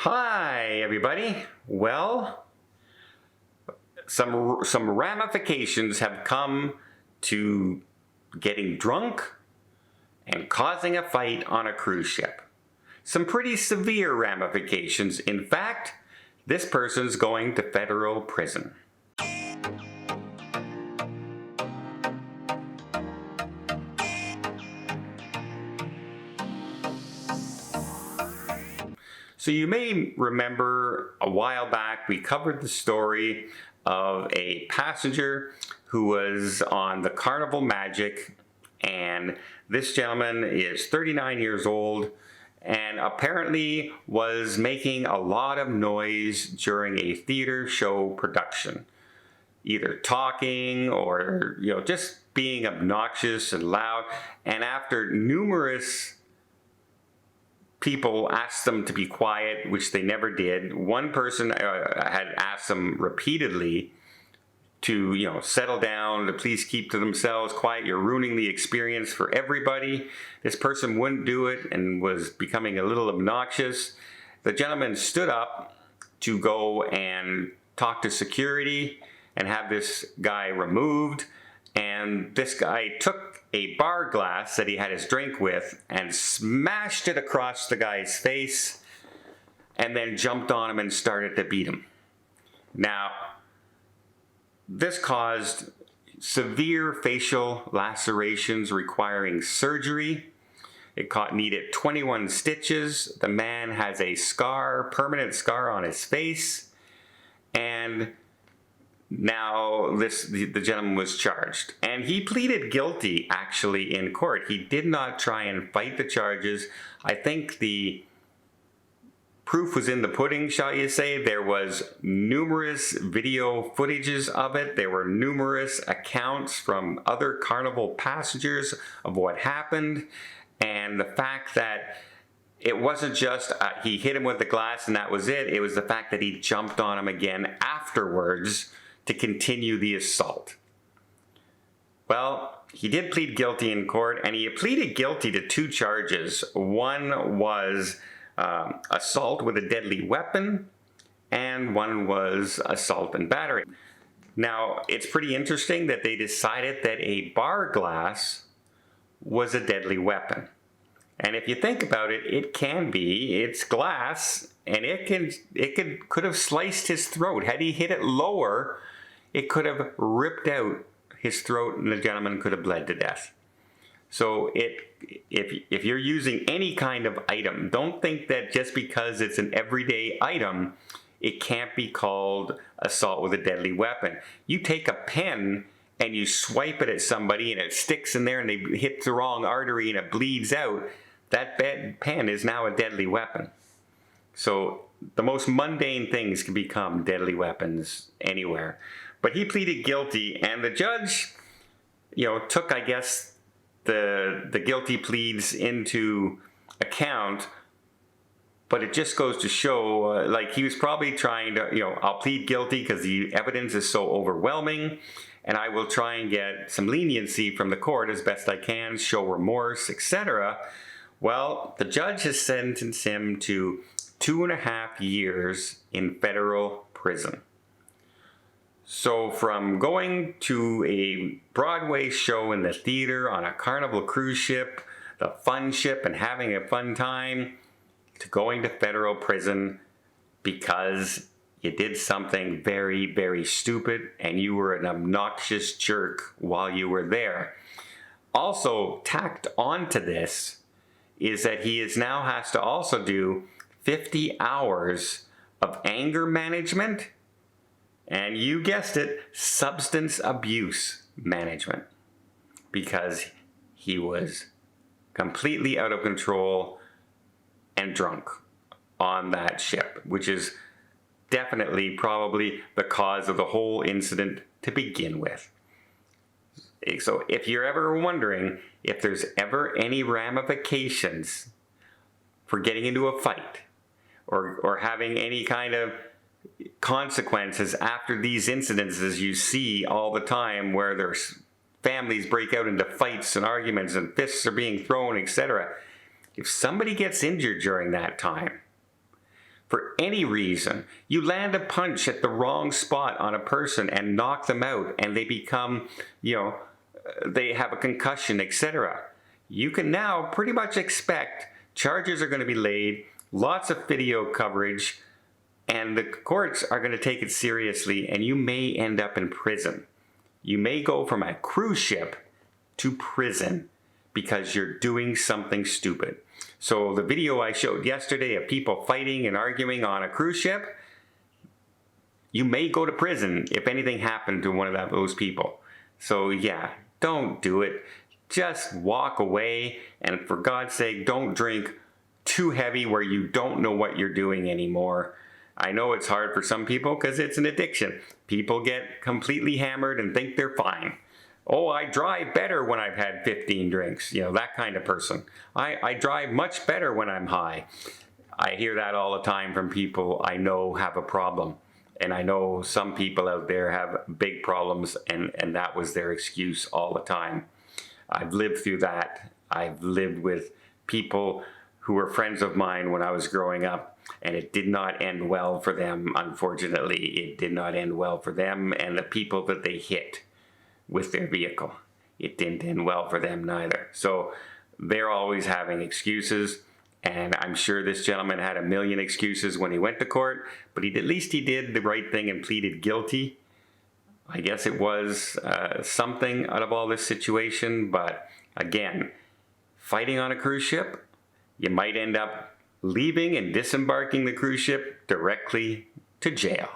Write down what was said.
Hi, everybody. Well, some ramifications have come to getting drunk and causing a fight on a cruise ship. Some pretty severe ramifications. In fact, this person's going to federal prison. So you may remember a while back we covered the story of a passenger who was on the Carnival Magic, and this gentleman is 39 years old and apparently was making a lot of noise during a theater show production, either talking or just being obnoxious and loud. And after numerous people asked them to be quiet, which they never did. One person had asked them repeatedly to, settle down, to please keep to themselves, quiet, you're ruining the experience for everybody. This person wouldn't do it and was becoming a little obnoxious. The gentleman stood up to go and talk to security and have this guy removed. And this guy took a bar glass that he had his drink with and smashed it across the guy's face and then jumped on him and started to beat him. Now, this caused severe facial lacerations requiring surgery. It needed 21 stitches. The man has a permanent scar on his face, and now the gentleman was charged, and he pleaded guilty actually in court. He did not try and fight the charges. I think the proof was in the pudding, shall you say. There was numerous video footages of it. There were numerous accounts from other Carnival passengers of what happened, and the fact that it wasn't just he hit him with the glass and that was it. It was the fact that he jumped on him again afterwards to continue the assault. Well, he did plead guilty in court, and he pleaded guilty to two charges. One was assault with a deadly weapon, and one was assault and battery. Now, it's pretty interesting that they decided that a bar glass was a deadly weapon. And if you think about it, it can be. It's glass, and it could have sliced his throat. Had he hit it lower, it could have ripped out his throat and the gentleman could have bled to death. So if you're using any kind of item, don't think that just because it's an everyday item, it can't be called assault with a deadly weapon. You take a pen and you swipe it at somebody and it sticks in there and they hit the wrong artery and it bleeds out, that pen is now a deadly weapon. So the most mundane things can become deadly weapons anywhere. But he pleaded guilty, and the judge, took, I guess, the guilty pleas into account. But it just goes to show, he was probably trying to, I'll plead guilty because the evidence is so overwhelming, and I will try and get some leniency from the court as best I can, show remorse, etc. Well, the judge has sentenced him to 2.5 years in federal prison. So from going to a Broadway show in the theater on a Carnival cruise ship, the fun ship, and having a fun time, to going to federal prison because you did something very, very stupid and you were an obnoxious jerk while you were there. Also tacked onto this is that he now has to also do 50 hours of anger management, and you guessed it, substance abuse management, because he was completely out of control and drunk on that ship, which is definitely probably the cause of the whole incident to begin with. So if you're ever wondering if there's ever any ramifications for getting into a fight or having any kind of consequences after these incidences you see all the time, where there's families break out into fights and arguments and fists are being thrown, etc. If somebody gets injured during that time, for any reason, you land a punch at the wrong spot on a person and knock them out, and they become, they have a concussion, etc. You can now pretty much expect charges are going to be laid, lots of video coverage, and the courts are going to take it seriously, and you may end up in prison. You may go from a cruise ship to prison because you're doing something stupid. So the video I showed yesterday of people fighting and arguing on a cruise ship, you may go to prison if anything happened to one of those people. So yeah, don't do it. Just walk away, and for God's sake, don't drink too heavy where you don't know what you're doing anymore. I know it's hard for some people because it's an addiction. People get completely hammered and think they're fine. Oh, I drive better when I've had 15 drinks. That kind of person. I drive much better when I'm high. I hear that all the time from people I know have a problem. And I know some people out there have big problems, and that was their excuse all the time. I've lived through that. I've lived with people who were friends of mine when I was growing up, and it did not end well for them, unfortunately. It did not end well for them and the people that they hit with their vehicle. It didn't end well for them neither. So they're always having excuses, and I'm sure this gentleman had a million excuses when he went to court, but at least he did the right thing and pleaded guilty. I guess it was something out of all this situation, but again, fighting on a cruise ship, you might end up leaving and disembarking the cruise ship directly to jail.